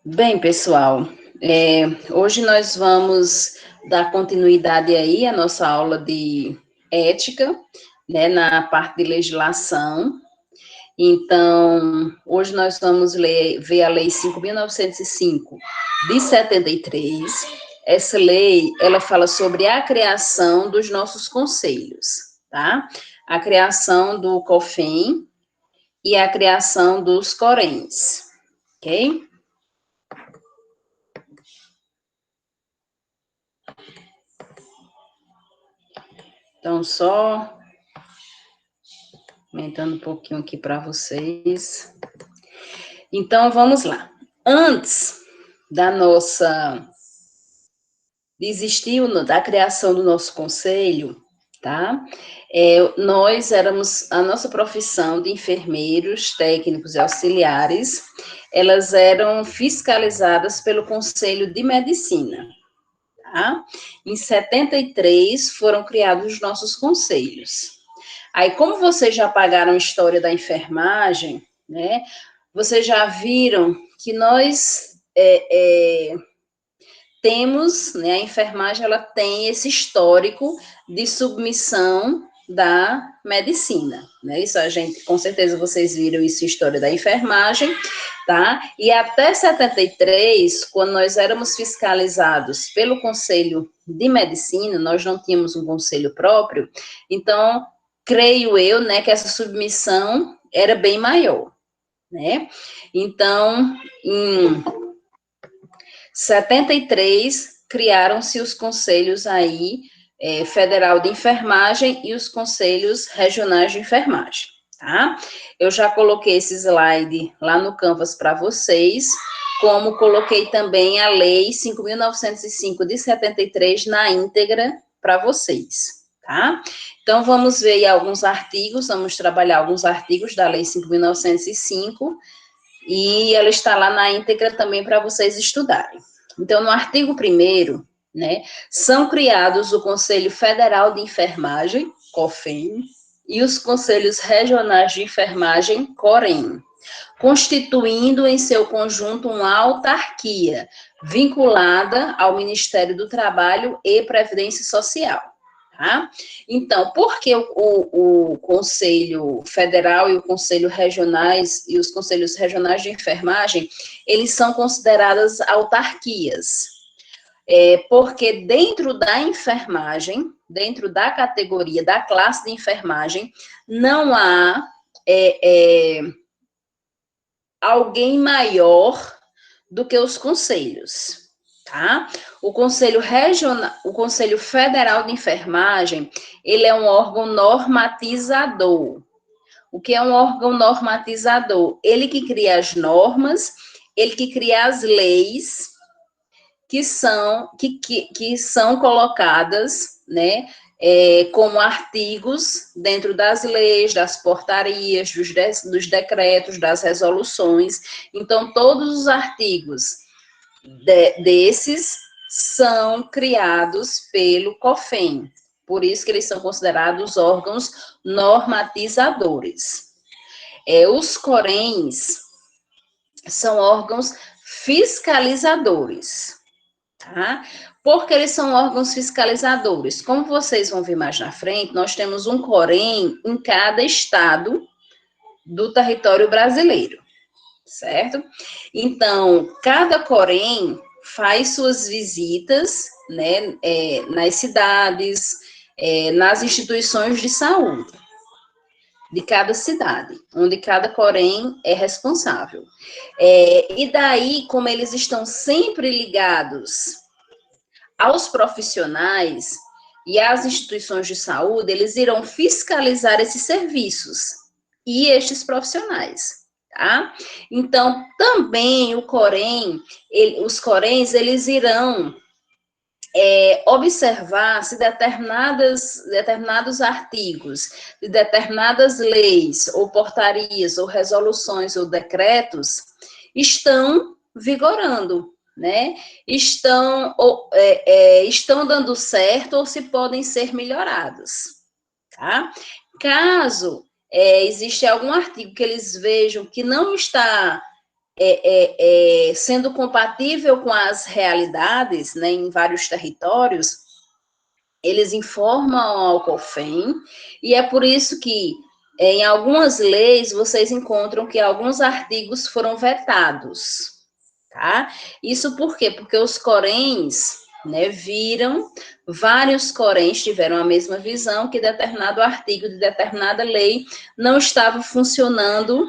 Bem, pessoal, hoje nós vamos dar continuidade aí à nossa aula de ética, né, na parte de legislação. Então, hoje nós vamos ver a Lei 5.905 de 73. Essa lei, ela fala sobre a criação dos nossos conselhos, tá? A criação do COFEM e a criação dos CORENs, ok? Então, só aumentando um pouquinho aqui para vocês. Então, vamos lá. Antes da nossa da criação do nosso conselho, tá? Nós éramos, a nossa profissão de enfermeiros, técnicos e auxiliares, elas eram fiscalizadas pelo Conselho de Medicina, tá? Em 73 foram criados os nossos conselhos. Aí, como vocês já pagaram a história da enfermagem, né? Vocês já viram que nós temos, né? A enfermagem ela tem esse histórico de submissão da medicina, né? Isso a gente, com certeza vocês viram isso, história da enfermagem, tá? E até 73, quando nós éramos fiscalizados pelo Conselho de Medicina, nós não tínhamos um conselho próprio, então creio eu, né, que essa submissão era bem maior, né? Então, em 73, criaram-se os conselhos aí, federal de enfermagem e os conselhos regionais de enfermagem, tá? Eu já coloquei esse slide lá no Canvas para vocês, como coloquei também a Lei 5.905 de 73 na íntegra para vocês, tá? Então, vamos ver alguns artigos, vamos trabalhar alguns artigos da Lei 5.905, e ela está lá na íntegra também para vocês estudarem. Então, no artigo 1º, né, são criados o Conselho Federal de Enfermagem, COFEN, e os Conselhos Regionais de Enfermagem, COREN, constituindo em seu conjunto uma autarquia vinculada ao Ministério do Trabalho e Previdência Social. Tá? Então, por que o Conselho Federal e o Conselho Regionais e os Conselhos Regionais de Enfermagem, eles são consideradas autarquias? Porque dentro da enfermagem, dentro da categoria, da classe de enfermagem, não há alguém maior do que os conselhos. Tá? O Conselho Regional, o Conselho Federal de Enfermagem, ele é um órgão normatizador. O que é um órgão normatizador? Ele que cria as normas, ele que cria as leis que são colocadas, né, como artigos dentro das leis, das portarias, dos decretos, das resoluções. Então, todos os artigos desses são criados pelo COFEN, por isso que eles são considerados órgãos normatizadores. Os CORENs são órgãos fiscalizadores, tá? Porque eles são órgãos fiscalizadores. Como vocês vão ver mais na frente, nós temos um COREN em cada estado do território brasileiro, certo? Então, cada COREN faz suas visitas, né, nas cidades, nas instituições de saúde de cada cidade, onde cada COREN é responsável. E daí, como eles estão sempre ligados aos profissionais e às instituições de saúde, eles irão fiscalizar esses serviços e estes profissionais. Tá? Então, também o COREN, os CORENs, eles irão observar se determinados artigos, de determinadas leis, ou portarias, ou resoluções, ou decretos, estão vigorando, né? Estão dando certo ou se podem ser melhorados, tá? Caso existe algum artigo que eles vejam que não está sendo compatível com as realidades, né, em vários territórios, eles informam ao COFEN, e é por isso que em algumas leis vocês encontram que alguns artigos foram vetados, tá? Isso por quê? Porque os Coréns, né, viram, vários Coréns tiveram a mesma visão, que determinado artigo de determinada lei não estava funcionando,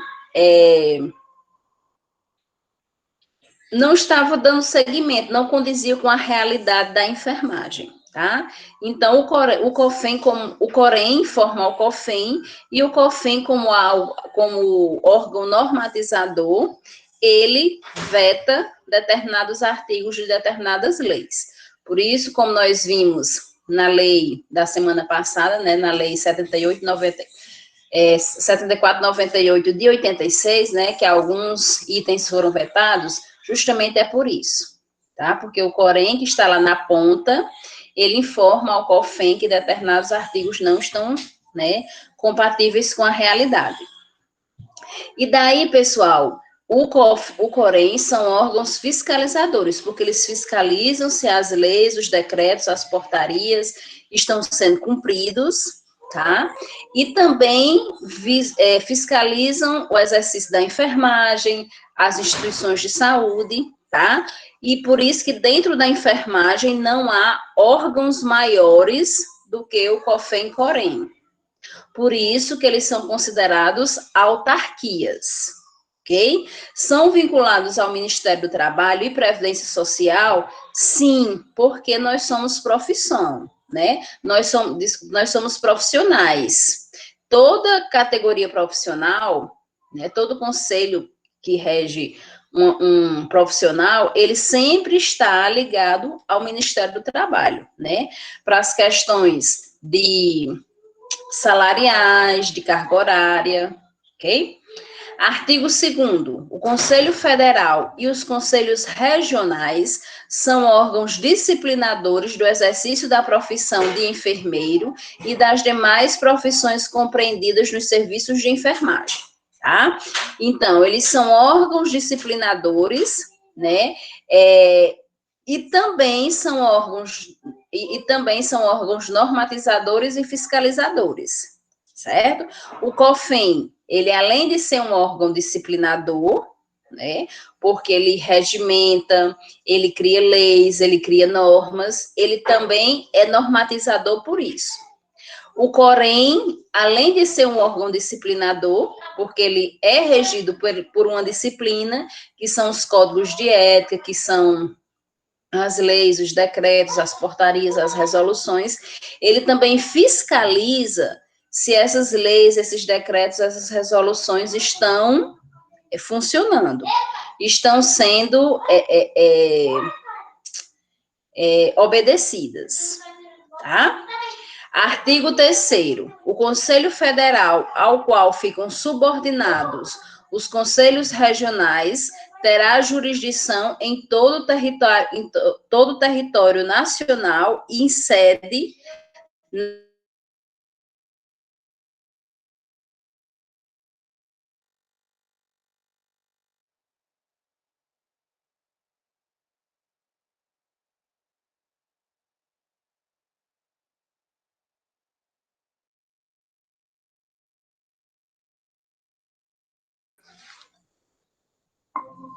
não estava dando seguimento, não condizia com a realidade da enfermagem, tá? Então, o COFEN, como o Corém forma o COFEN, e o COFEN, como órgão normatizador, ele veta determinados artigos de determinadas leis. Por isso, como nós vimos na lei da semana passada, né, na lei 7498 de 86, né, que alguns itens foram vetados, justamente é por isso, tá? Porque o Corém, que está lá na ponta, ele informa ao COFEN que determinados artigos não estão, né, compatíveis com a realidade. E daí, pessoal, o Corém são órgãos fiscalizadores, porque eles fiscalizam se as leis, os decretos, as portarias estão sendo cumpridos, tá? E também fiscalizam o exercício da enfermagem, as instituições de saúde, tá? E por isso que dentro da enfermagem não há órgãos maiores do que o COFEN-Corém. Por isso que eles são considerados autarquias, ok? São vinculados ao Ministério do Trabalho e Previdência Social? Sim, porque nós somos profissão, né? Nós somos profissionais. Toda categoria profissional, né, todo conselho que rege um profissional, ele sempre está ligado ao Ministério do Trabalho, né? Para as questões de salariais, de carga horária, ok? Artigo 2º, o Conselho Federal e os Conselhos Regionais são órgãos disciplinadores do exercício da profissão de enfermeiro e das demais profissões compreendidas nos serviços de enfermagem, tá? Então, eles são órgãos disciplinadores, né? E também são órgãos normatizadores e fiscalizadores, certo? O COFEN, ele além de ser um órgão disciplinador, né, porque ele regimenta, ele cria leis, ele cria normas, ele também é normatizador por isso. O Corém, além de ser um órgão disciplinador, porque ele é regido por uma disciplina, que são os códigos de ética, que são as leis, os decretos, as portarias, as resoluções, ele também fiscaliza se essas leis, esses decretos, essas resoluções estão funcionando, estão sendo obedecidas, tá? Artigo 3º, o Conselho Federal, ao qual ficam subordinados os conselhos regionais, terá jurisdição em todo o território nacional e em sede.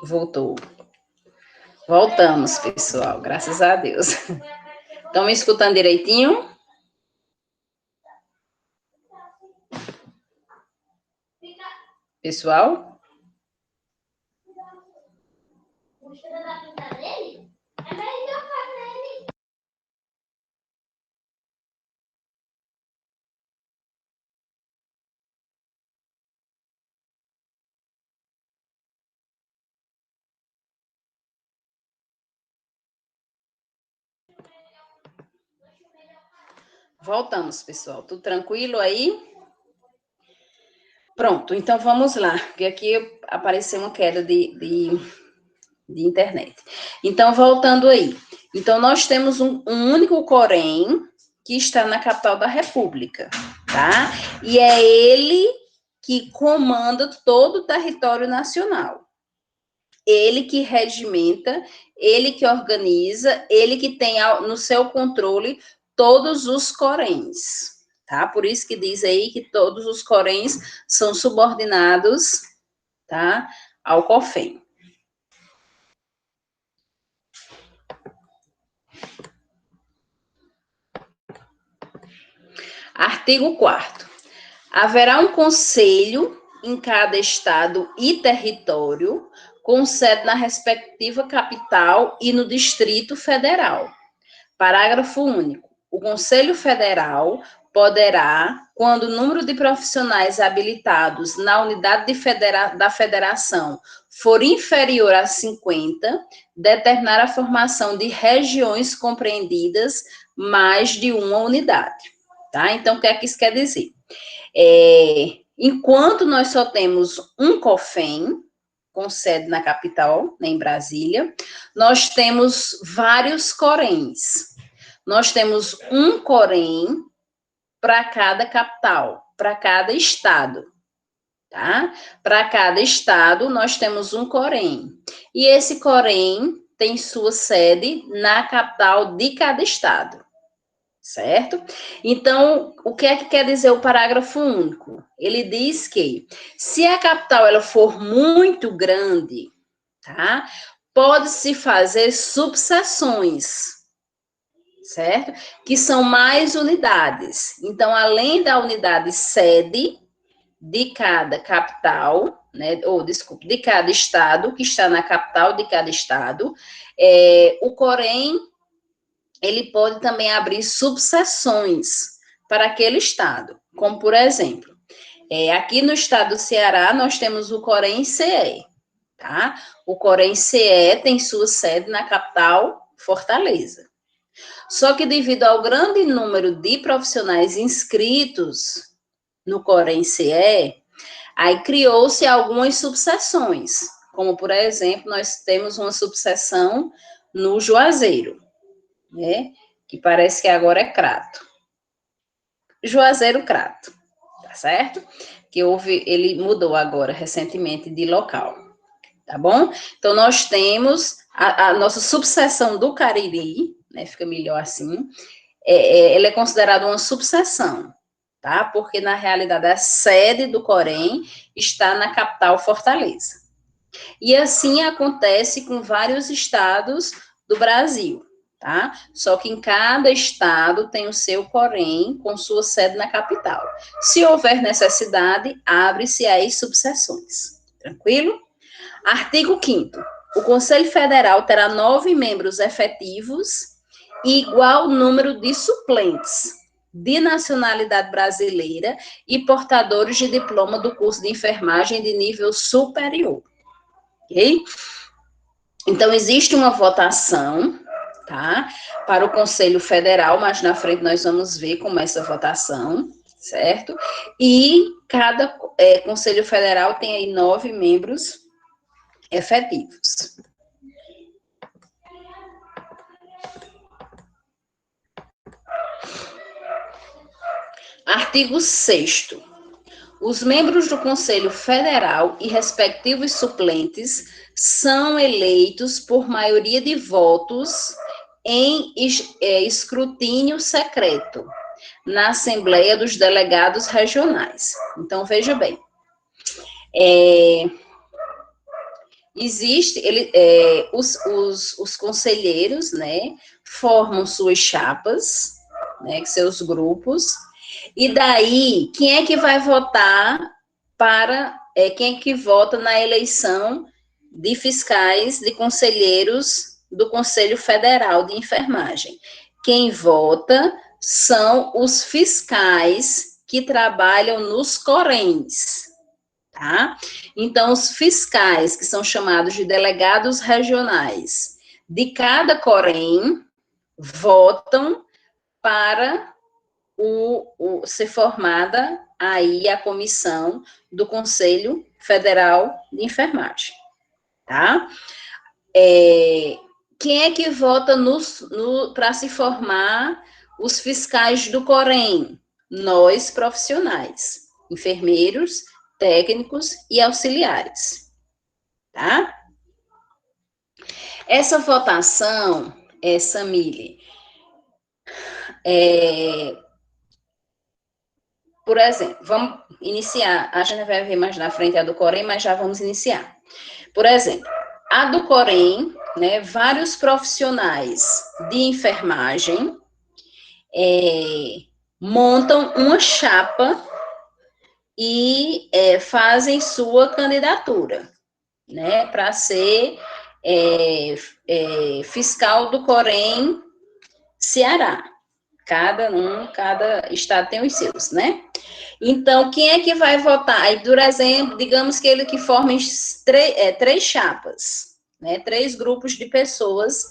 Voltou. Voltamos, pessoal, graças a Deus. Estão me escutando direitinho? Pessoal? Voltamos, pessoal. Tudo tranquilo aí? Pronto, então vamos lá, porque aqui apareceu uma queda de internet. Então, voltando aí. Então, nós temos um único Corém que está na capital da República, tá? E é ele que comanda todo o território nacional, ele que regimenta, ele que organiza, ele que tem no seu controle todos os coréns, tá? Por isso que diz aí que todos os coréns são subordinados, tá, ao COFEN. Artigo 4º. Haverá um conselho em cada estado e território, com sede na respectiva capital e no Distrito Federal. Parágrafo único. O Conselho Federal poderá, quando o número de profissionais habilitados na unidade da federação for inferior a 50, determinar a formação de regiões compreendidas mais de uma unidade. Tá? Então, o que é que isso quer dizer? Enquanto nós só temos um COFEN, com sede na capital, né, em Brasília, nós temos vários coréns. Nós temos um corém para cada capital, para cada estado, tá? Para cada estado, nós temos um corém. E esse corém tem sua sede na capital de cada estado. Certo? Então, o que é que quer dizer o parágrafo único? Ele diz que, se a capital ela for muito grande, tá? Pode-se fazer subseções, certo? Que são mais unidades. Então, além da unidade sede de cada capital, né? Ou, desculpa, de cada estado, que está na capital de cada estado, o corém ele pode também abrir subseções para aquele estado, como por exemplo, aqui no estado do Ceará nós temos o COREN-CE, tá? O COREN-CE tem sua sede na capital, Fortaleza. Só que devido ao grande número de profissionais inscritos no COREN-CE, aí criou-se algumas subseções, como por exemplo, nós temos uma subseção no Juazeiro, né? Que parece que agora é Crato. Juazeiro Crato, tá certo? Que ele mudou agora, recentemente, de local, tá bom? Então, nós temos a nossa subseção do Cariri, né? Fica melhor assim, ela é considerada uma subseção, tá? Porque, na realidade, a sede do COREN está na capital Fortaleza. E assim acontece com vários estados do Brasil, tá? Só que em cada estado tem o seu COREN com sua sede na capital. Se houver necessidade, abre-se as subseções. Tranquilo? Artigo 5º. O Conselho Federal terá 9 membros efetivos e igual número de suplentes de nacionalidade brasileira e portadores de diploma do curso de enfermagem de nível superior. Ok? Então, existe uma votação, tá? Para o Conselho Federal, mas na frente nós vamos ver como é essa votação, certo? E cada Conselho Federal tem aí 9 membros efetivos. Artigo 6º. Os membros do Conselho Federal e respectivos suplentes são eleitos por maioria de votos em escrutínio secreto na Assembleia dos Delegados Regionais. Então, veja bem, os conselheiros, né, formam suas chapas, né, seus grupos, e daí, quem é que vai votar quem é que vota na eleição de fiscais, de conselheiros do Conselho Federal de Enfermagem? Quem vota são os fiscais que trabalham nos CORENs, tá? Então, os fiscais, que são chamados de delegados regionais, de cada COREN, votam para ser formada aí a comissão do Conselho Federal de Enfermagem, tá? Quem é que vota para se formar os fiscais do COREN? Nós, profissionais, enfermeiros, técnicos e auxiliares, tá? Essa votação, Samile, por exemplo, vamos iniciar, a gente vai ver mais na frente a do Corém, mas já vamos iniciar. Por exemplo, a do Corém, né, vários profissionais de enfermagem montam uma chapa e fazem sua candidatura, né, para ser fiscal do Corém Ceará. Cada estado tem os seus, né? Então, quem é que vai votar? Aí, por exemplo, digamos que ele que forma três chapas, né? 3 grupos de pessoas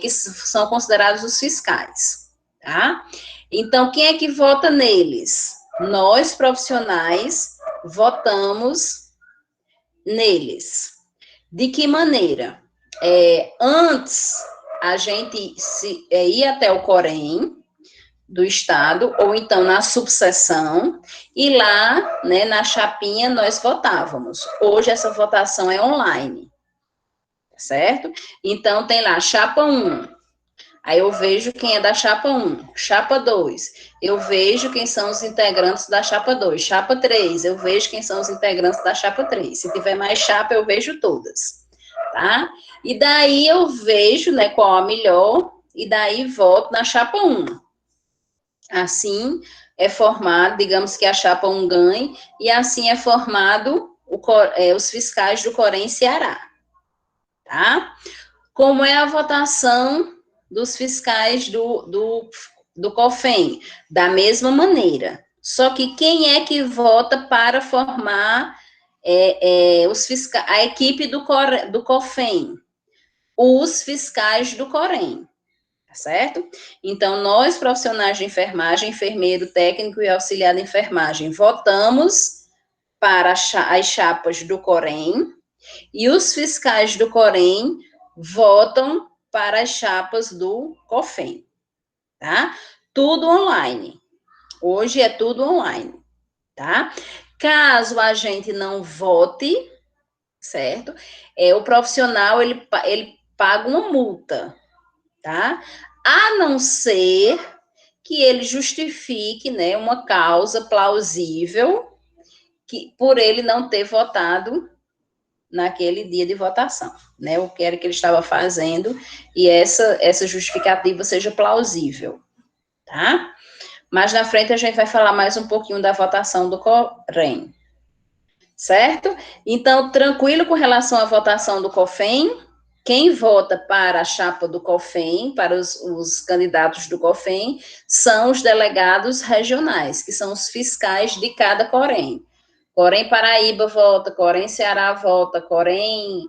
que são considerados os fiscais, tá? Então, quem é que vota neles? Nós, profissionais, votamos neles. De que maneira? Antes, a gente ia até o Corém do estado, ou então na subseção, e lá, né, na chapinha, nós votávamos. Hoje, essa votação é online, certo? Então, tem lá, chapa 1, aí eu vejo quem é da chapa 1, chapa 2, eu vejo quem são os integrantes da chapa 2, chapa 3, eu vejo quem são os integrantes da chapa 3, se tiver mais chapa, eu vejo todas, tá? E daí eu vejo, né, qual a melhor, e daí voto na chapa 1. Assim é formado, digamos que a chapa 1 ganhe, e assim é formado os fiscais do Corém Ceará, tá? Como é a votação dos fiscais do COFEM? Da mesma maneira. Só que quem é que vota para formar os fiscais, a equipe do COFEM? Os fiscais do Corém. Tá certo? Então, nós, profissionais de enfermagem, enfermeiro, técnico e auxiliar de enfermagem, votamos para as chapas do Corém, e os fiscais do Corém votam para as chapas do COFEM, tá? Tudo online. Hoje é tudo online, tá? Caso a gente não vote, certo? O profissional, ele paga uma multa, tá? A não ser que ele justifique, né, uma causa plausível que por ele não ter votado naquele dia de votação, né? O que era que ele estava fazendo e essa justificativa seja plausível, tá? Mas na frente a gente vai falar mais um pouquinho da votação do Corém, certo? Então, tranquilo com relação à votação do COFEM. Quem vota para a chapa do COFEM, para os candidatos do COFEM, são os delegados regionais, que são os fiscais de cada Corém. Corém Paraíba vota, Corém Ceará vota, Corém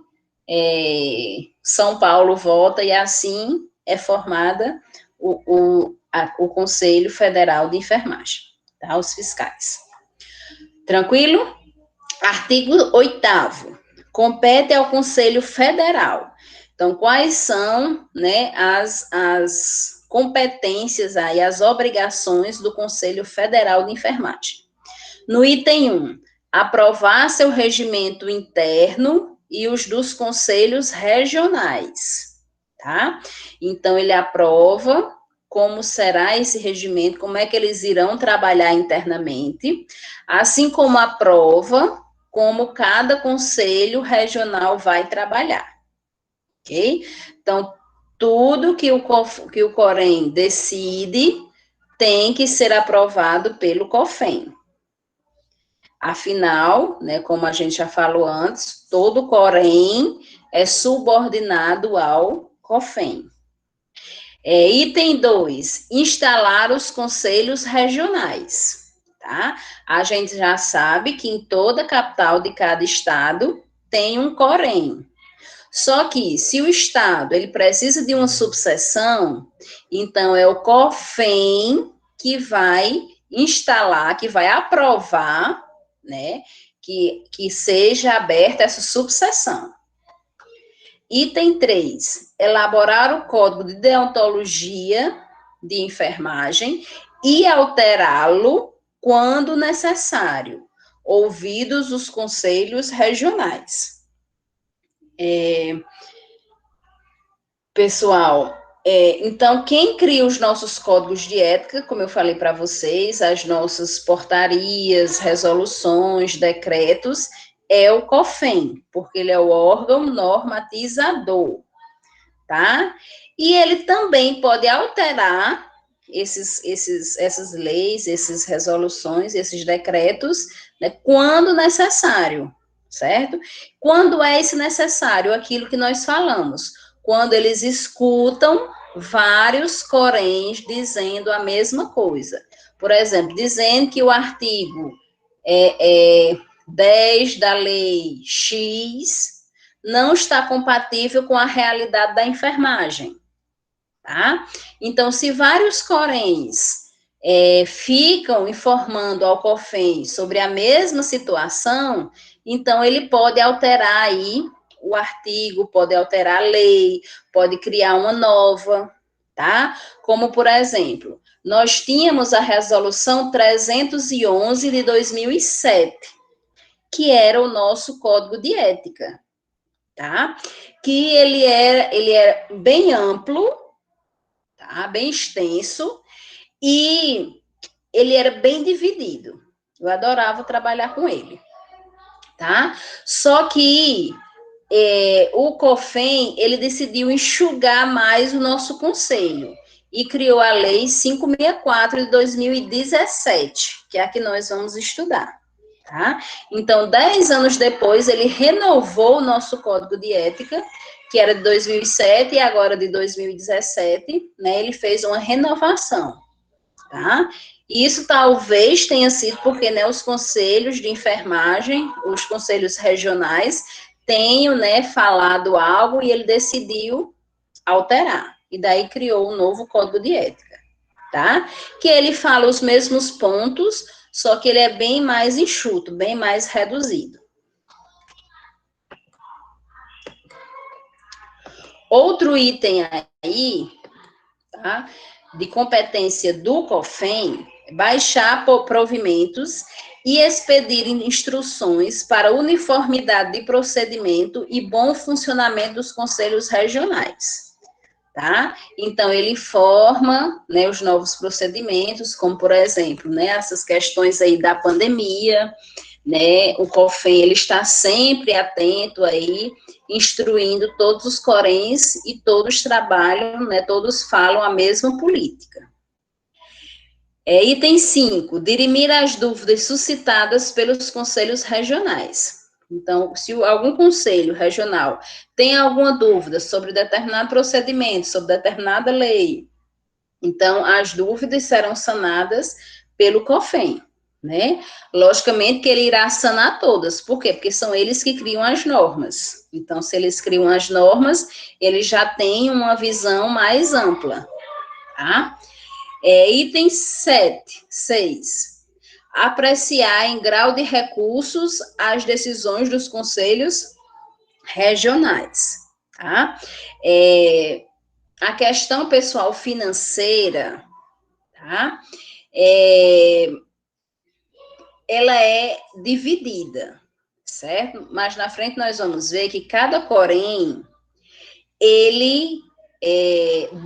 São Paulo vota, e assim é formada o Conselho Federal de Enfermagem, tá? Os fiscais. Tranquilo? Artigo 8º. Compete ao Conselho Federal. Então, quais são, né, as competências aí, as obrigações do Conselho Federal de Enfermagem? No item 1, aprovar seu regimento interno e os dos conselhos regionais, tá? Então, ele aprova como será esse regimento, como é que eles irão trabalhar internamente, assim como aprova como cada conselho regional vai trabalhar, ok? Então, tudo que o Corém decide tem que ser aprovado pelo COFEM. Afinal, né, como a gente já falou antes, todo Corém é subordinado ao COFEM. Item 2, instalar os conselhos regionais, tá? A gente já sabe que em toda capital de cada estado tem um Corém. Só que, se o estado ele precisa de uma subseção, então é o COFEM que vai instalar, que vai aprovar, né, que seja aberta essa subseção. Item 3, elaborar o código de deontologia de enfermagem e alterá-lo quando necessário, ouvidos os conselhos regionais. pessoal, então, quem cria os nossos códigos de ética, como eu falei para vocês, as nossas portarias, resoluções, decretos, é o COFEN, porque ele é o órgão normatizador, tá? E ele também pode alterar essas leis, essas resoluções, esses decretos, né, quando necessário, certo? Quando é esse necessário? Aquilo que nós falamos, quando eles escutam vários coréns dizendo a mesma coisa. Por exemplo, dizendo que o artigo 10 da lei X não está compatível com a realidade da enfermagem, tá? Então, se vários coréns ficam informando ao COFEN sobre a mesma situação, então ele pode alterar aí o artigo, pode alterar a lei, pode criar uma nova, tá? Como, por exemplo, nós tínhamos a resolução 311 de 2007, que era o nosso código de ética, tá? Que ele era bem amplo, tá? Bem extenso, e ele era bem dividido. Eu adorava trabalhar com ele, tá? Só que o COFEN, ele decidiu enxugar mais o nosso conselho e criou a Lei 564 de 2017, que é a que nós vamos estudar, tá? Então, 10 anos depois, ele renovou o nosso Código de Ética, que era de 2007 e agora de 2017, né? Ele fez uma renovação, tá? E isso talvez tenha sido porque, né, os conselhos de enfermagem, os conselhos regionais, tenham, né, falado algo e ele decidiu alterar. E daí criou um novo Código de Ética, tá? Que ele fala os mesmos pontos, só que ele é bem mais enxuto, bem mais reduzido. Outro item aí, tá? De competência do COFEN, baixar provimentos e expedir instruções para uniformidade de procedimento e bom funcionamento dos conselhos regionais, tá? Então, ele forma, né, os novos procedimentos, como, por exemplo, né, essas questões aí da pandemia, né, o COFEN, ele está sempre atento aí, instruindo todos os coréns e todos trabalham, né, todos falam a mesma política. Item 5, dirimir as dúvidas suscitadas pelos conselhos regionais. Então, se algum conselho regional tem alguma dúvida sobre determinado procedimento, sobre determinada lei, então as dúvidas serão sanadas pelo COFEN, né? Logicamente que ele irá sanar todas. Por quê? Porque são eles que criam as normas. Então, se eles criam as normas, eles já têm uma visão mais ampla, tá? Item 6. Apreciar em grau de recursos as decisões dos conselhos regionais, tá? A questão pessoal financeira, tá? Ela é dividida, certo? Mas na frente nós vamos ver que cada corém, ele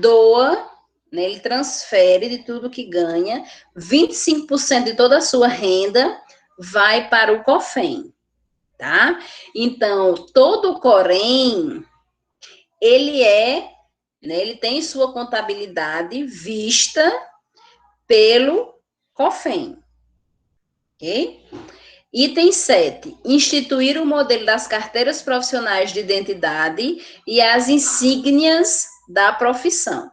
doa, né, ele transfere de tudo que ganha, 25% de toda a sua renda vai para o COFEN, tá? Então, todo o corém, ele tem sua contabilidade vista pelo COFEN, ok? Item 7. Instituir o modelo das carteiras profissionais de identidade e as insígnias da profissão.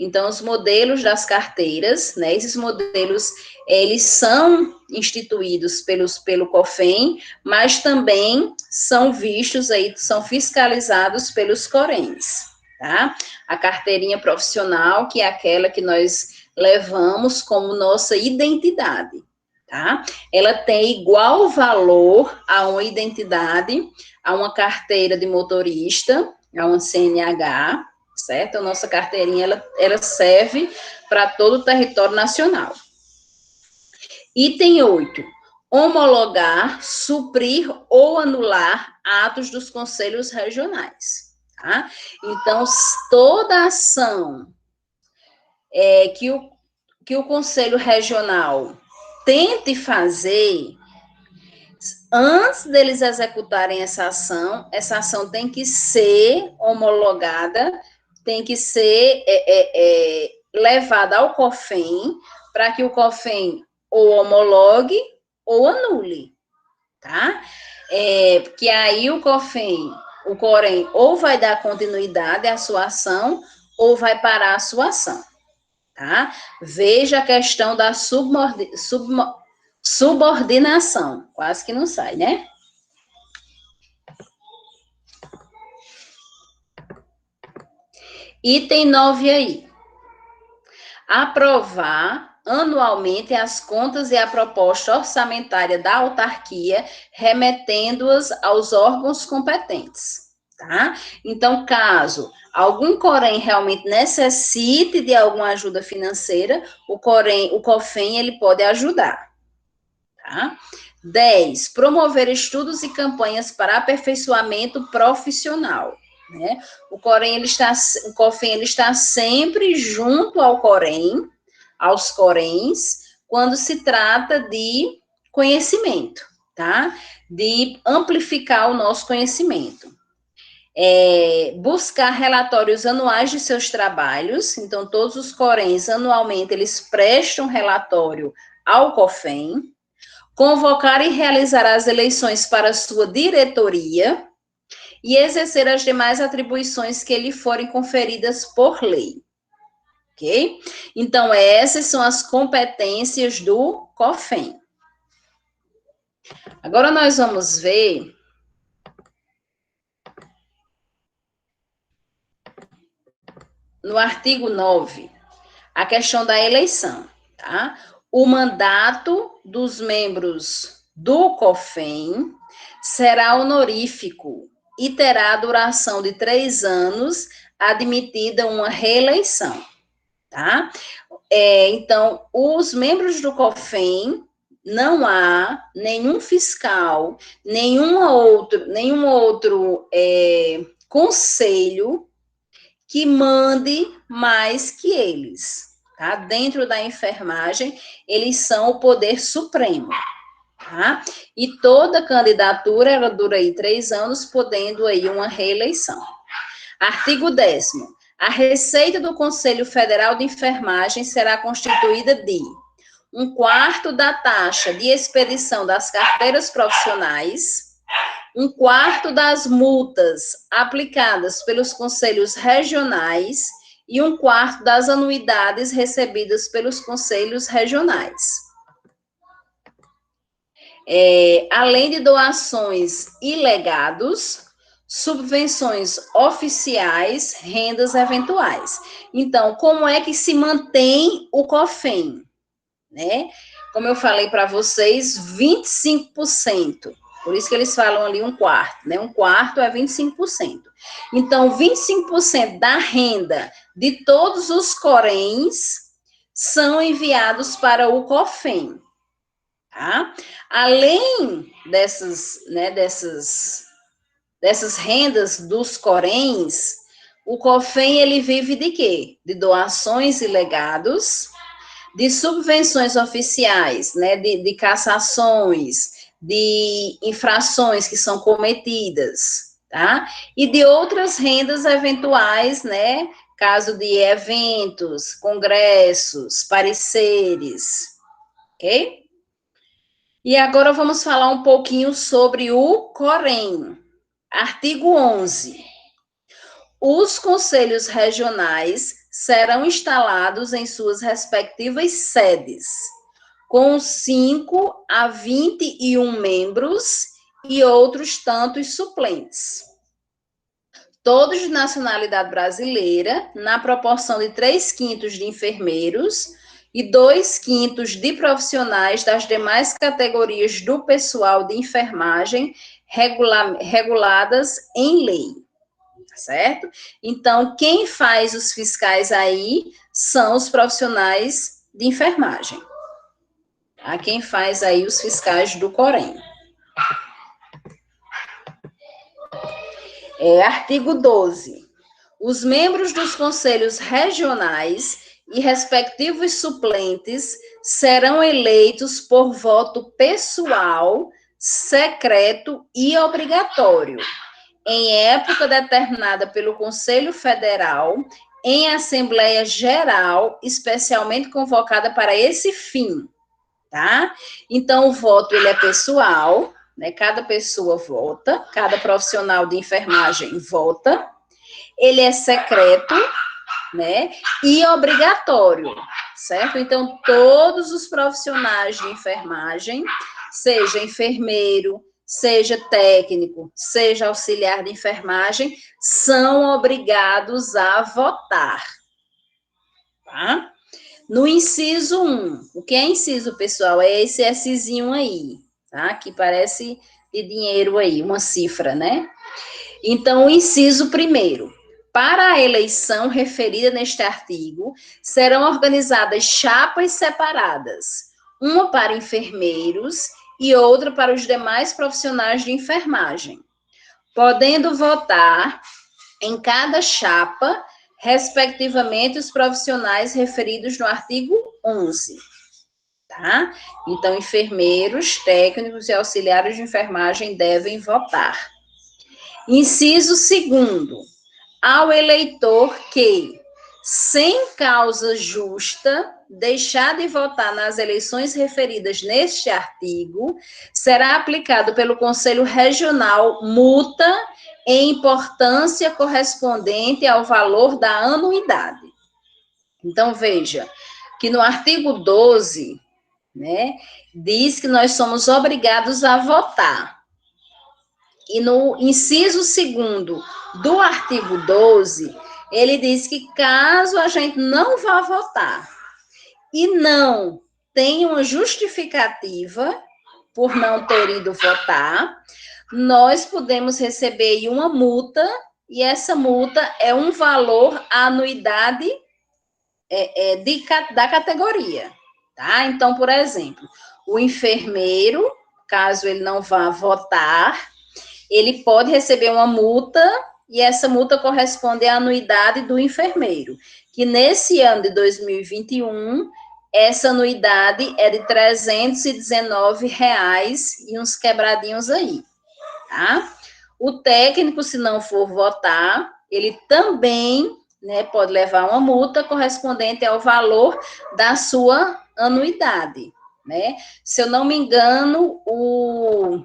Então, os modelos das carteiras, né, esses modelos, eles são instituídos pelo COFEN, mas também são vistos aí, são fiscalizados pelos coréns, tá? A carteirinha profissional, que é aquela que nós levamos como nossa identidade, tá? Ela tem igual valor a uma identidade, a uma carteira de motorista, a uma CNH, certo? A nossa carteirinha, ela serve para todo o território nacional. Item 8. Homologar, suprir ou anular atos dos conselhos regionais, tá? Então, toda ação que o Conselho Regional tente fazer, antes deles executarem essa ação tem que ser homologada, tem que ser levada ao COFEM, para que o COFEM ou homologue ou anule, tá? Que aí o COREM, ou vai dar continuidade à sua ação, ou vai parar a sua ação, tá? Veja a questão da subordinação, quase que não sai, né? Item 9 aí. Aprovar anualmente as contas e a proposta orçamentária da autarquia, remetendo-as aos órgãos competentes, tá? Então, caso algum COREM realmente necessite de alguma ajuda financeira, o COFEM, ele pode ajudar, tá? 10. Promover estudos e campanhas para aperfeiçoamento profissional, né? O COFEM, ele está sempre junto ao COREM, aos CORENs, quando se trata de conhecimento, tá? De amplificar o nosso conhecimento. Buscar relatórios anuais de seus trabalhos, então todos os CORENs, anualmente, eles prestam relatório ao COFEM. Convocar e realizar as eleições para sua diretoria e exercer as demais atribuições que lhe forem conferidas por lei. Ok? Então, essas são as competências do COFEM. Agora, nós vamos ver no artigo 9, a questão da eleição, tá? O mandato dos membros do COFEM será honorífico e terá duração de 3 anos, admitida uma reeleição, tá? Então, os membros do COFEM, não há nenhum fiscal, nenhum outro conselho que mande mais que eles, tá? Dentro da enfermagem, eles são o poder supremo, tá? E toda candidatura, ela dura aí 3 anos, podendo aí uma reeleição. Artigo 10º. A receita do Conselho Federal de Enfermagem será constituída de 1/4 da taxa de expedição das carteiras profissionais, 1/4 das multas aplicadas pelos conselhos regionais e 1/4 das anuidades recebidas pelos conselhos regionais. Além de doações e legados, subvenções oficiais, rendas eventuais. Então, como é que se mantém o COFEM? Né? Como eu falei para vocês, 25%. Por isso que eles falam ali 1/4, né? 1/4 é 25%. Então, 25% da renda de todos os CORENs são enviados para o COFEM, tá? Além dessas rendas dos CORENs, o COFEM, ele vive de quê? De doações e legados, de subvenções oficiais, né, de cassações, de infrações que são cometidas, tá? E de outras rendas eventuais, né, caso de eventos, congressos, pareceres, ok? E agora vamos falar um pouquinho sobre o COREM. Artigo 11. Os conselhos regionais serão instalados em suas respectivas sedes, com 5 a 21 membros e outros tantos suplentes. Todos de nacionalidade brasileira, na proporção de 3/5 de enfermeiros e 2/5 de profissionais das demais categorias do pessoal de enfermagem reguladas em lei. Certo? Então, quem faz os fiscais aí são os profissionais de enfermagem. Tá? Quem faz aí os fiscais do COREM. Artigo 12. Os membros dos conselhos regionais e respectivos suplentes serão eleitos por voto pessoal, secreto e obrigatório, em época determinada pelo Conselho Federal, em Assembleia Geral, especialmente convocada para esse fim, tá? Então, o voto, ele é pessoal, né? Cada pessoa vota, cada profissional de enfermagem vota, ele é secreto, né? E obrigatório, certo? Então, todos os profissionais de enfermagem, seja enfermeiro, seja técnico, seja auxiliar de enfermagem, são obrigados a votar, tá? No inciso 1, o que é inciso, pessoal? É esse Szinho aí, tá? Que parece de dinheiro aí, uma cifra, né? Então, o inciso 1º. Para a eleição referida neste artigo, serão organizadas chapas separadas, uma para enfermeiros e outra para os demais profissionais de enfermagem, podendo votar em cada chapa, respectivamente, os profissionais referidos no artigo 11. Tá? Então, enfermeiros, técnicos e auxiliares de enfermagem devem votar. Inciso 2º. Ao eleitor que, sem causa justa, deixar de votar nas eleições referidas neste artigo, será aplicado pelo Conselho Regional multa em importância correspondente ao valor da anuidade. Então, veja que no artigo 12, né, diz que nós somos obrigados a votar. E no inciso 2º do artigo 12, ele diz que caso a gente não vá votar e não tenha uma justificativa por não ter ido votar, nós podemos receber uma multa, e essa multa é um valor, a anuidade da categoria, tá? Então, por exemplo, o enfermeiro, caso ele não vá votar, ele pode receber uma multa, e essa multa corresponde à anuidade do enfermeiro, que nesse ano de 2021, essa anuidade é de R$319 e uns quebradinhos aí, tá? O técnico, se não for votar, ele também, né, pode levar uma multa correspondente ao valor da sua anuidade, né? Se eu não me engano, o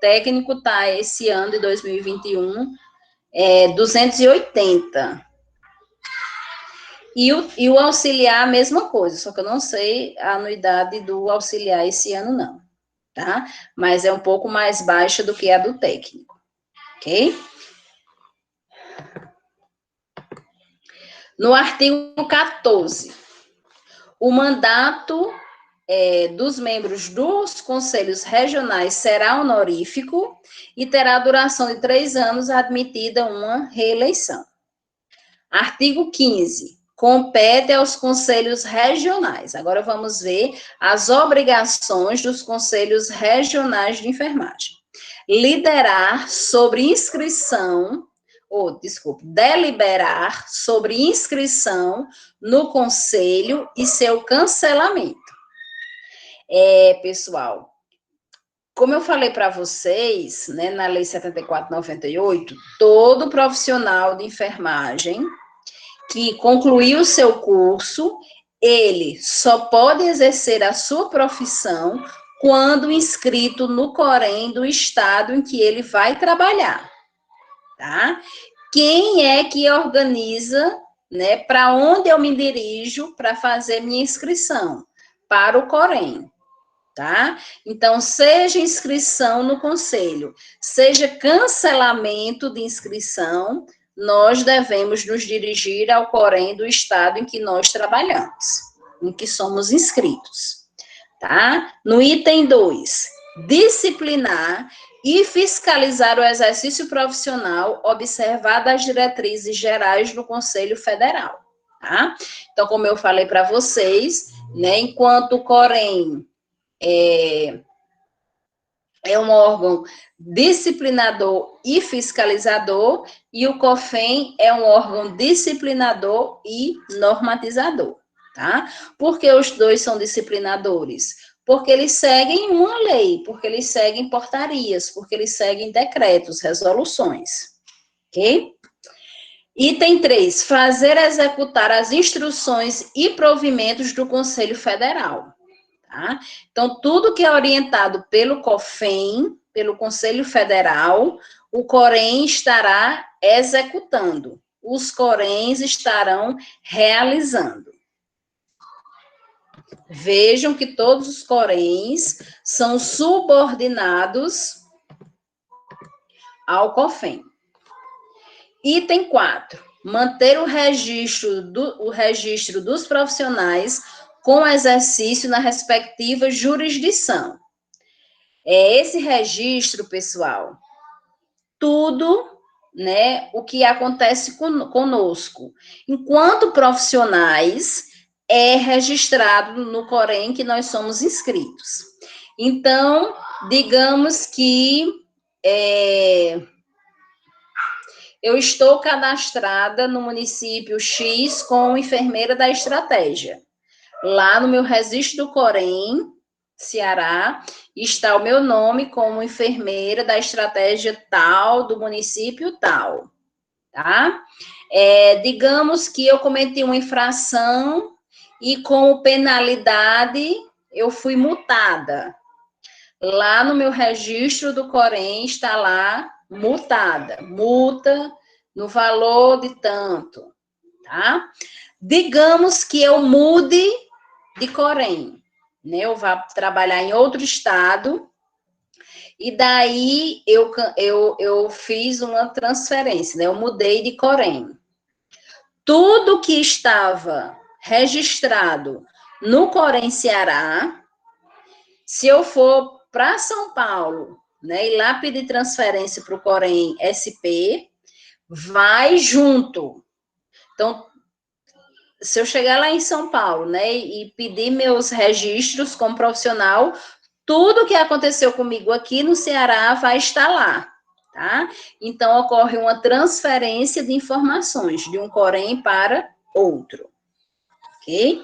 técnico tá esse ano de 2021 280. E o auxiliar, a mesma coisa, só que eu não sei a anuidade do auxiliar esse ano, não, tá? Mas é um pouco mais baixa do que a do técnico, ok? No artigo 14, o mandato dos membros dos conselhos regionais será honorífico e terá duração de 3 anos, admitida uma reeleição. Artigo 15. Compete aos conselhos regionais. Agora vamos ver as obrigações dos conselhos regionais de enfermagem. Liderar sobre inscrição, deliberar sobre inscrição no conselho e seu cancelamento. Pessoal, como eu falei para vocês, né, na Lei 74/98, todo profissional de enfermagem que concluiu o seu curso, ele só pode exercer a sua profissão quando inscrito no Corém do estado em que ele vai trabalhar, tá? Quem é que organiza, né, para onde eu me dirijo para fazer minha inscrição? Para o Corém, tá? Então, seja inscrição no conselho, seja cancelamento de inscrição, nós devemos nos dirigir ao Corém do estado em que nós trabalhamos, em que somos inscritos, tá? No item 2, disciplinar e fiscalizar o exercício profissional, observado as diretrizes gerais do Conselho Federal, tá? Então, como eu falei para vocês, né, enquanto o Corém é um órgão disciplinador e fiscalizador, e o COFEN é um órgão disciplinador e normatizador, tá? Por que os dois são disciplinadores? Porque eles seguem uma lei, porque eles seguem portarias, porque eles seguem decretos, resoluções, ok? Item 3, fazer executar as instruções e provimentos do Conselho Federal. Tá? Então, tudo que é orientado pelo COFEN, pelo Conselho Federal, o COREN estará executando, os CORENs estarão realizando. Vejam que todos os CORENs são subordinados ao COFEN. Item 4, manter o registro dos profissionais com exercício na respectiva jurisdição. É esse registro, pessoal, tudo, né, o que acontece conosco, enquanto profissionais, é registrado no COREN que nós somos inscritos. Então, digamos que eu estou cadastrada no município X como enfermeira da estratégia. Lá no meu registro do COREN, Ceará, está o meu nome como enfermeira da estratégia tal, do município tal, tá? Digamos que eu cometi uma infração e como penalidade eu fui multada. Lá no meu registro do COREN está lá multada, multa no valor de tanto, tá? Digamos que eu mude de COREN, né? Eu vá trabalhar em outro estado e daí eu fiz uma transferência, né? Eu mudei de COREN. Tudo que estava registrado no COREN Ceará, se eu for para São Paulo, né, e lá pedir transferência para o COREN SP, vai junto. Então, se eu chegar lá em São Paulo, né, e pedir meus registros como profissional, tudo que aconteceu comigo aqui no Ceará vai estar lá, tá? Então, ocorre uma transferência de informações de um COREN para outro, ok?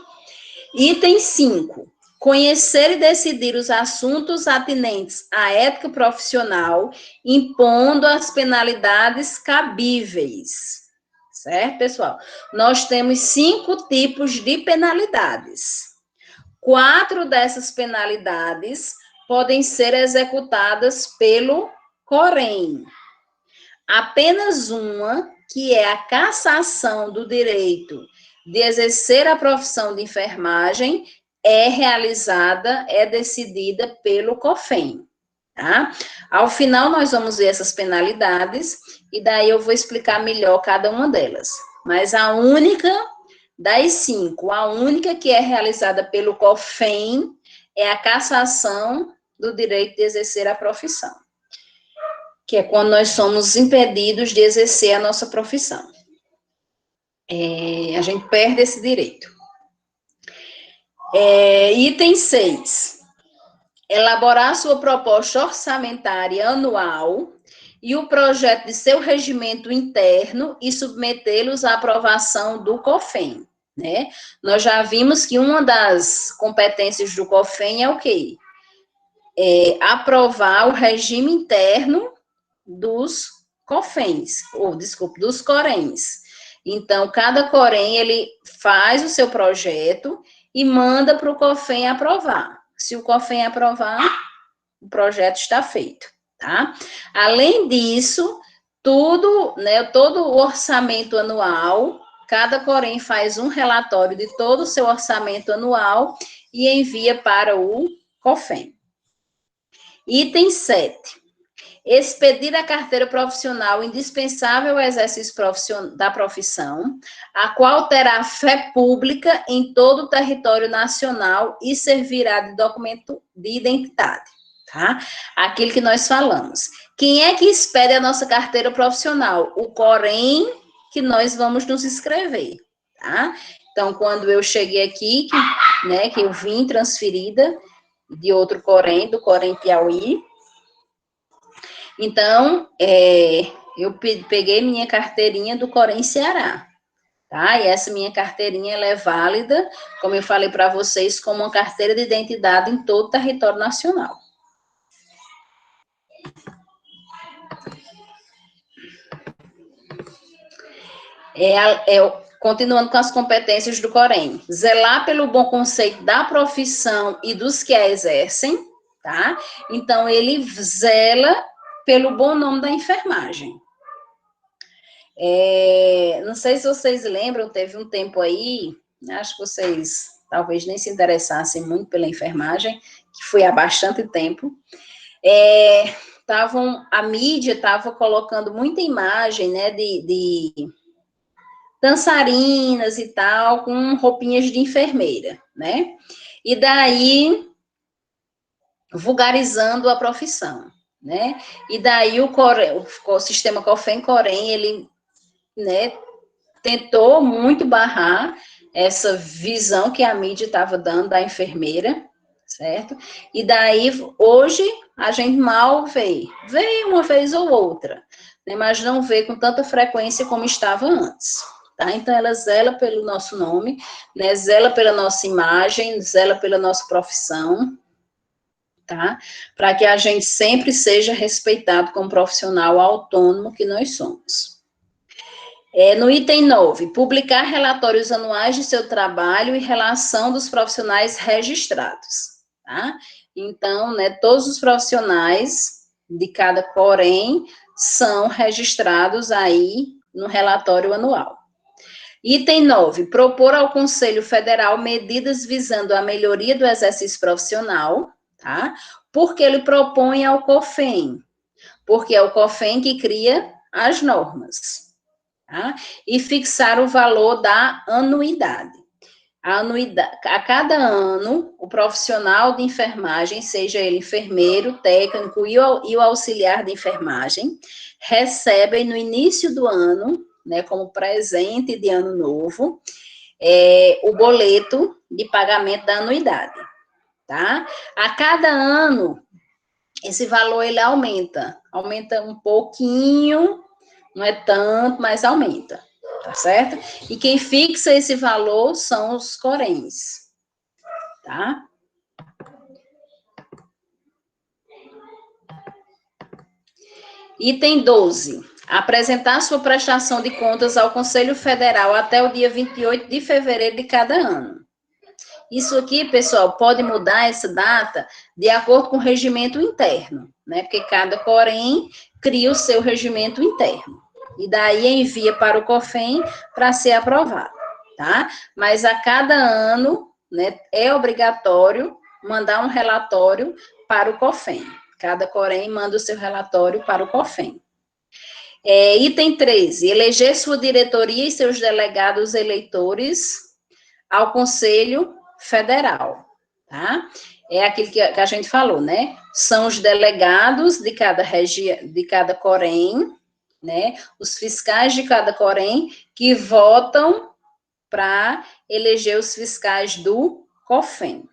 Item 5. Conhecer e decidir os assuntos atinentes à ética profissional, impondo as penalidades cabíveis. Certo, pessoal? Nós temos 5 tipos de penalidades. 4 dessas penalidades podem ser executadas pelo COREN. Apenas uma, que é a cassação do direito de exercer a profissão de enfermagem, é realizada, é decidida pelo COFEN, tá? Ao final, nós vamos ver essas penalidades, e daí eu vou explicar melhor cada uma delas. Mas a única das 5, a única que é realizada pelo COFEN é a cassação do direito de exercer a profissão, que é quando nós somos impedidos de exercer a nossa profissão. A gente perde esse direito. Item 6. Elaborar sua proposta orçamentária anual e o projeto de seu regimento interno e submetê-los à aprovação do COFEN, né? Nós já vimos que uma das competências do COFEN é o quê? Aprovar o regime interno dos COFENs, dos CORENs. Então, cada COREN, ele faz o seu projeto e manda para o COFEN aprovar. Se o COFEN aprovar, o projeto está feito, tá? Além disso, tudo, né, todo o orçamento anual, cada COREN faz um relatório de todo o seu orçamento anual e envia para o COFEN. Item 7. Expedir a carteira profissional indispensável ao exercício da profissão, a qual terá fé pública em todo o território nacional e servirá de documento de identidade, tá? Aquilo que nós falamos. Quem é que expede a nossa carteira profissional? O COREN que nós vamos nos inscrever, tá? Então, quando eu cheguei aqui, que eu vim transferida de outro COREN, do COREN Piauí, Então, eu peguei minha carteirinha do Corém Ceará, tá? E essa minha carteirinha, ela é válida, como eu falei para vocês, como uma carteira de identidade em todo o território nacional. Continuando com as competências do Corém, zelar pelo bom conceito da profissão e dos que a exercem, tá? Então, ele zela pelo bom nome da enfermagem. Não sei se vocês lembram, teve um tempo aí, acho que vocês talvez nem se interessassem muito pela enfermagem, que foi há bastante tempo. A mídia estava colocando muita imagem, né, de dançarinas e tal, com roupinhas de enfermeira, né? E daí, vulgarizando a profissão, né? E daí o sistema COFEN-COREM, ele, né, tentou muito barrar essa visão que a mídia estava dando da enfermeira, certo? E daí, hoje, a gente mal vê uma vez ou outra, né, mas não vê com tanta frequência como estava antes. Tá? Então, ela zela pelo nosso nome, né, zela pela nossa imagem, zela pela nossa profissão, tá? Para que a gente sempre seja respeitado como profissional autônomo que nós somos. No item 9, publicar relatórios anuais de seu trabalho e relação dos profissionais registrados, tá? Então, né, todos os profissionais de cada Corém são registrados aí no relatório anual. Item 9, propor ao Conselho Federal medidas visando a melhoria do exercício profissional, tá? Porque ele propõe ao COFEN, porque é o COFEN que cria as normas, tá? E fixar o valor da anuidade. A cada ano, o profissional de enfermagem, seja ele enfermeiro, técnico e o auxiliar de enfermagem, recebem no início do ano, né, como presente de ano novo, o boleto de pagamento da anuidade, tá? A cada ano, esse valor ele aumenta um pouquinho, não é tanto, mas aumenta, tá certo? E quem fixa esse valor são os coréns, tá? Item 12. Apresentar sua prestação de contas ao Conselho Federal até o dia 28 de fevereiro de cada ano. Isso aqui, pessoal, pode mudar essa data de acordo com o regimento interno, né? Porque cada Corém cria o seu regimento interno. E daí envia para o COFEN para ser aprovado, tá? Mas a cada ano, né, é obrigatório mandar um relatório para o COFEN. Cada Corém manda o seu relatório para o COFEN. Item 13, eleger sua diretoria e seus delegados eleitores ao Conselho Federal, tá? É aquilo que a gente falou, né? São os delegados de cada região, de cada Corém, né? Os fiscais de cada Corém que votam para eleger os fiscais do COFEN.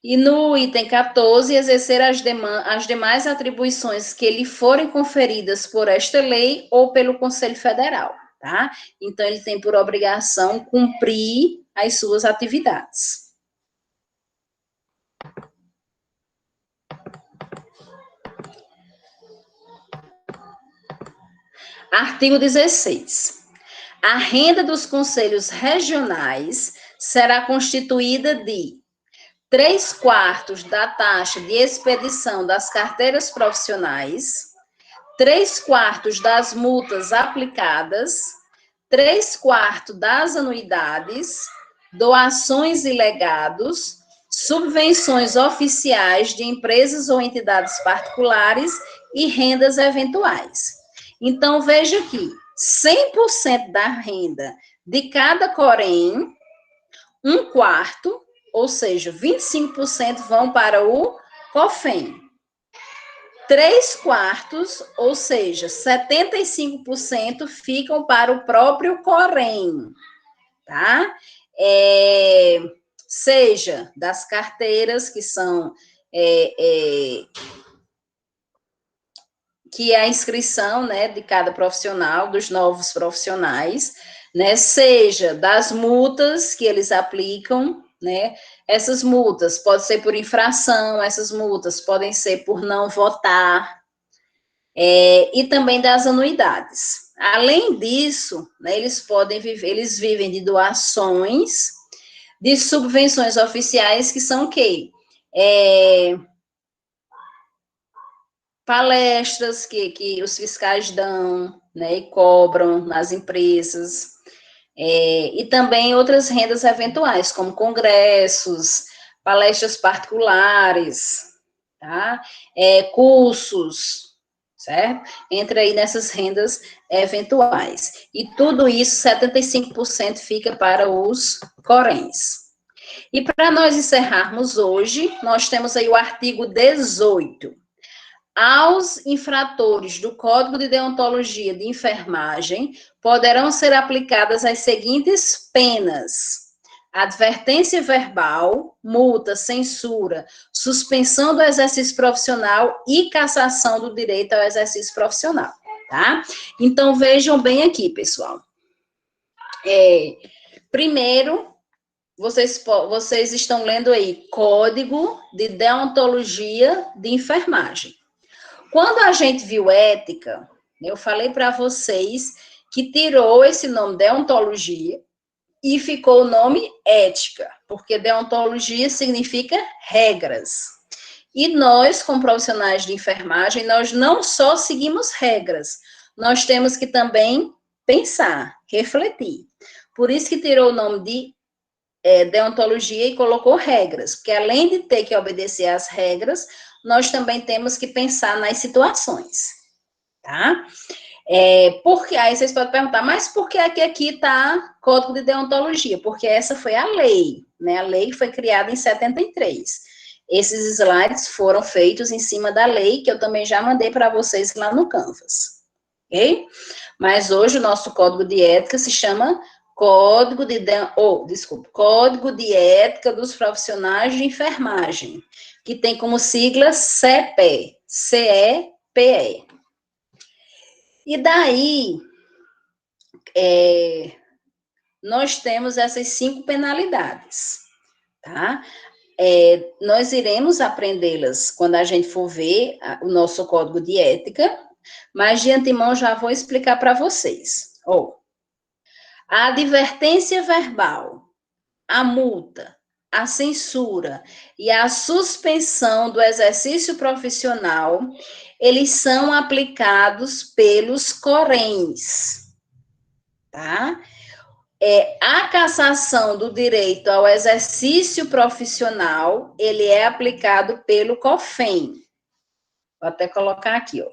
E no item 14, exercer as demais atribuições que lhe forem conferidas por esta lei ou pelo Conselho Federal, tá? Então, ele tem por obrigação cumprir as suas atividades. Artigo 16. A renda dos conselhos regionais será constituída de 3/4 da taxa de expedição das carteiras profissionais, 3/4 das multas aplicadas, 3/4 das anuidades, doações e legados, subvenções oficiais de empresas ou entidades particulares e rendas eventuais. Então, veja aqui, 100% da renda de cada Corém, 1/4, ou seja, 25% vão para o COFEN. 3/4, ou seja, 75% ficam para o próprio Corém, tá? Seja das carteiras que são que a inscrição, né, de cada profissional, dos novos profissionais, né, seja das multas que eles aplicam, né, essas multas podem ser por infração, essas multas podem ser por não votar, e também das anuidades. Além disso, né, eles vivem de doações, de subvenções oficiais, que são o quê? Palestras que os fiscais dão, né, e cobram nas empresas, e também outras rendas eventuais, como congressos, palestras particulares, tá? Cursos, certo? Entra aí nessas rendas eventuais. E tudo isso, 75% fica para os Coréns. E para nós encerrarmos hoje, nós temos aí o artigo 18. Aos infratores do Código de Deontologia de Enfermagem poderão ser aplicadas as seguintes penas: advertência verbal, multa, censura, suspensão do exercício profissional e cassação do direito ao exercício profissional, tá? Então, vejam bem aqui, pessoal. Primeiro, vocês estão lendo aí Código de Deontologia de Enfermagem. Quando a gente viu ética, eu falei para vocês que tirou esse nome deontologia e ficou o nome ética, porque deontologia significa regras. E nós, como profissionais de enfermagem, nós não só seguimos regras, nós temos que também pensar, refletir. Por isso que tirou o nome de deontologia e colocou regras, porque além de ter que obedecer às regras, nós também temos que pensar nas situações, tá? Porque aí vocês podem perguntar, mas por que aqui está Código de Deontologia? Porque essa foi a lei, né? A lei foi criada em 73. Esses slides foram feitos em cima da lei, que eu também já mandei para vocês lá no Canvas, ok? Mas hoje o nosso Código de Ética se chama Código de Ética dos Profissionais de Enfermagem, que tem como sigla CEPE, C-E-P-E. E daí, nós temos essas 5 penalidades, tá? Nós iremos aprendê-las quando a gente for ver o nosso Código de Ética, mas de antemão já vou explicar para vocês. A advertência verbal, a multa, a censura e a suspensão do exercício profissional, eles são aplicados pelos Coréns, tá? A cassação do direito ao exercício profissional, ele é aplicado pelo COFEN. Vou até colocar aqui, ó.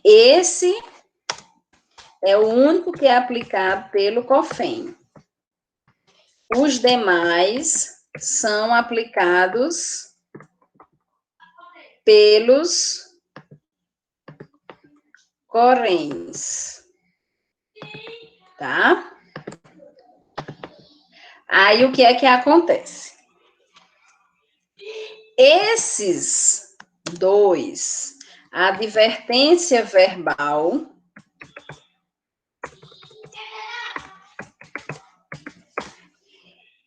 Esse é o único que é aplicado pelo COFEN. Os demais são aplicados pelos Coréns, tá? Aí, o que é que acontece? Esses 2, a advertência verbal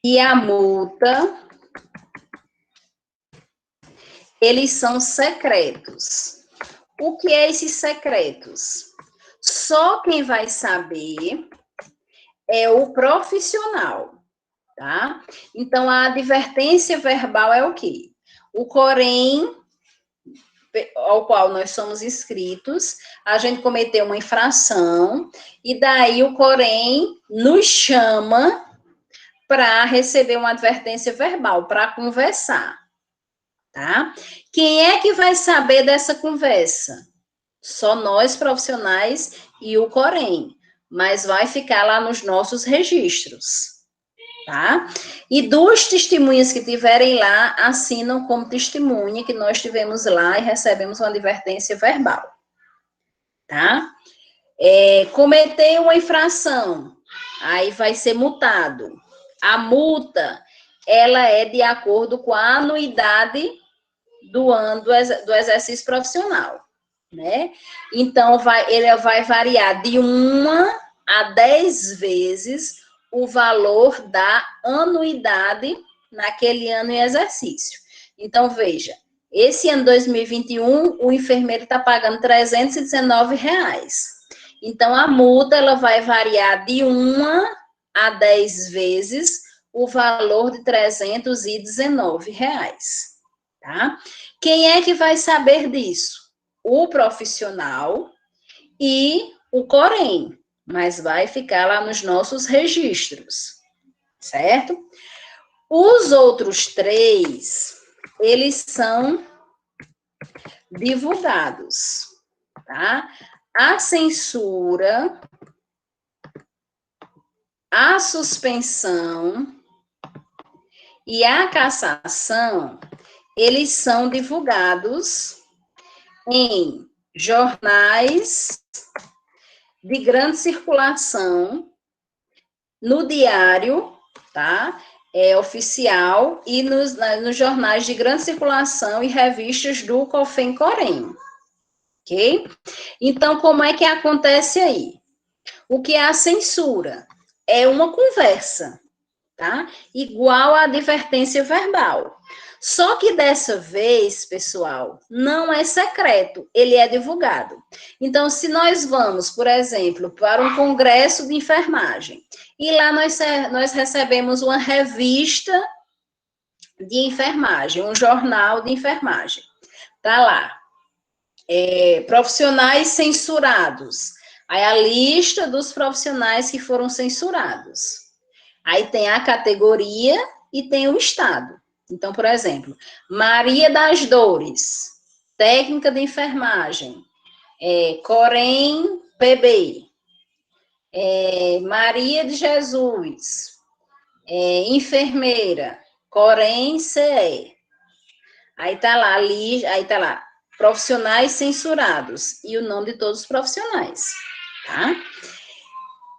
e a multa, eles são secretos. O que é esses secretos? Só quem vai saber é o profissional, tá? Então, a advertência verbal é o quê? O Corém, ao qual nós somos inscritos, a gente cometeu uma infração, e daí o Corém nos chama para receber uma advertência verbal, para conversar, tá? Quem é que vai saber dessa conversa? Só nós, profissionais, e o Corém, mas vai ficar lá nos nossos registros, tá? E 2 testemunhas que tiverem lá, assinam como testemunha que nós estivemos lá e recebemos uma advertência verbal, tá? Cometeu uma infração, aí vai ser multado. A multa, ela é de acordo com a anuidade do ano do exercício profissional, né? Então, ele vai variar de 1 a 10 vezes o valor da anuidade naquele ano em exercício. Então, veja, esse ano 2021, o enfermeiro está pagando R$319. Então, a multa ela vai variar de 1 a 10 vezes o valor de R$319, tá? Quem é que vai saber disso? O profissional e o Corém, mas vai ficar lá nos nossos registros, certo? Os outros 3, eles são divulgados, tá? A censura, a suspensão e a cassação, eles são divulgados em jornais de grande circulação, no diário, tá? Oficial, e nos jornais de grande circulação e revistas do COFEM-COREM, ok? Então, como é que acontece aí? O que é a censura? É uma conversa, tá? Igual a advertência verbal. Só que dessa vez, pessoal, não é secreto, ele é divulgado. Então, se nós vamos, por exemplo, para um congresso de enfermagem, e lá nós recebemos uma revista de enfermagem, um jornal de enfermagem, tá lá, profissionais censurados, aí a lista dos profissionais que foram censurados. Aí tem a categoria e tem o estado. Então, por exemplo, Maria das Dores, técnica de enfermagem, Corém PB, Maria de Jesus, enfermeira, Corém CE. Aí tá lá, profissionais censurados e o nome de todos os profissionais, tá?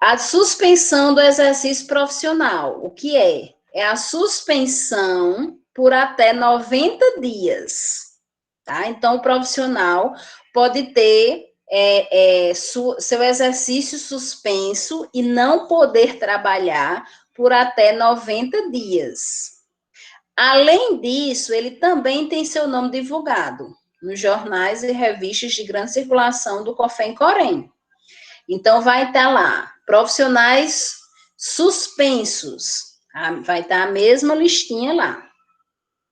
A suspensão do exercício profissional, o que é? É a suspensão por até 90 dias, tá? Então, o profissional pode ter seu exercício suspenso e não poder trabalhar por até 90 dias. Além disso, ele também tem seu nome divulgado nos jornais e revistas de grande circulação do COFEM-COREM. Então, vai estar lá, profissionais suspensos, vai estar a mesma listinha lá,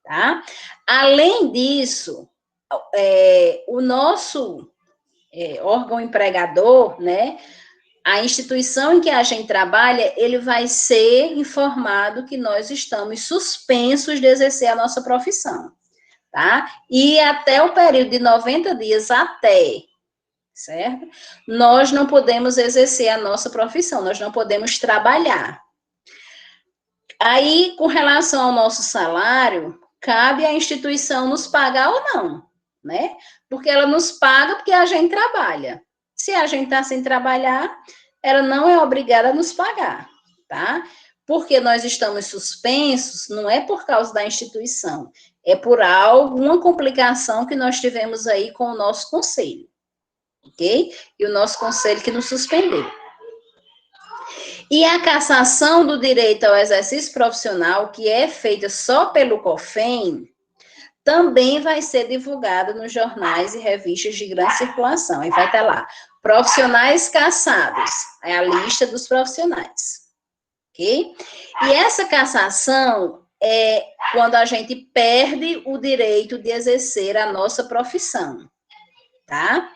tá? Além disso, o nosso órgão empregador, né, a instituição em que a gente trabalha, ele vai ser informado que nós estamos suspensos de exercer a nossa profissão, tá? E até o período de 90 dias, certo? Nós não podemos exercer a nossa profissão, nós não podemos trabalhar. Aí, com relação ao nosso salário, cabe à instituição nos pagar ou não, né? Porque ela nos paga porque a gente trabalha. Se a gente está sem trabalhar, ela não é obrigada a nos pagar, tá? Porque nós estamos suspensos, não é por causa da instituição, é por alguma complicação que nós tivemos aí com o nosso conselho, ok? E o nosso conselho que nos suspendeu. E a cassação do direito ao exercício profissional, que é feita só pelo COFEM, também vai ser divulgada nos jornais e revistas de grande circulação. E vai estar lá, profissionais cassados, é a lista dos profissionais, ok? E essa cassação é quando a gente perde o direito de exercer a nossa profissão, tá?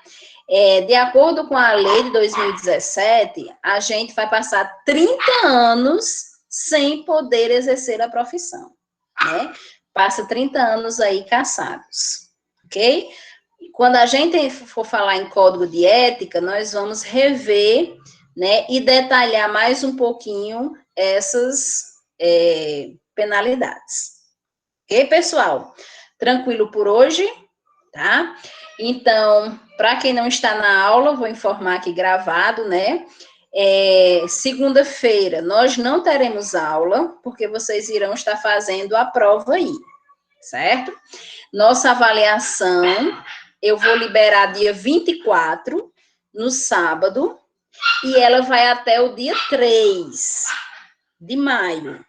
De acordo com a lei de 2017, a gente vai passar 30 anos sem poder exercer a profissão, né? Passa 30 anos aí cassados, ok? Quando a gente for falar em código de ética, nós vamos rever, né, e detalhar mais um pouquinho essas penalidades. Ok, pessoal? Tranquilo por hoje, tá? Então, para quem não está na aula, vou informar aqui gravado, né? Segunda-feira nós não teremos aula, porque vocês irão estar fazendo a prova aí, certo? Nossa avaliação eu vou liberar dia 24, no sábado, e ela vai até o dia 3 de maio,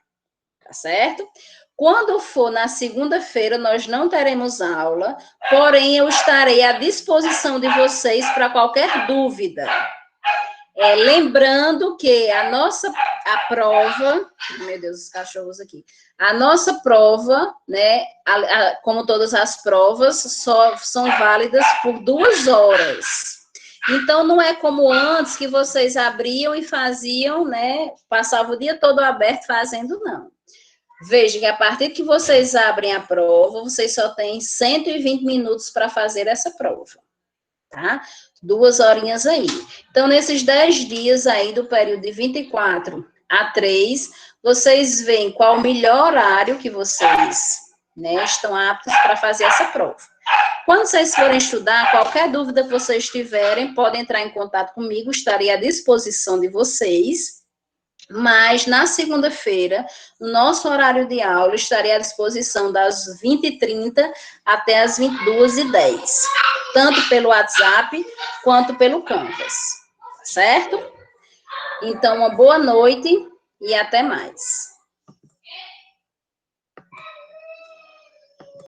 tá certo? Quando for na segunda-feira, nós não teremos aula, porém eu estarei à disposição de vocês para qualquer dúvida. Lembrando que a prova, meu Deus, os cachorros aqui, a nossa prova, né, como todas as provas, só são válidas por 2 horas. Então, não é como antes, que vocês abriam e faziam, né, passavam o dia todo aberto fazendo, não. Veja que a partir que vocês abrem a prova, vocês só têm 120 minutos para fazer essa prova, tá? 2 horinhas aí. Então, nesses 10 dias aí do período de 24 a 3, vocês veem qual o melhor horário que vocês, né, estão aptos para fazer essa prova. Quando vocês forem estudar, qualquer dúvida que vocês tiverem, podem entrar em contato comigo, estarei à disposição de vocês. Mas, na segunda-feira, o nosso horário de aula estaria à disposição das 20h30 até as 22h10, tanto pelo WhatsApp quanto pelo Canvas, certo? Então, uma boa noite e até mais.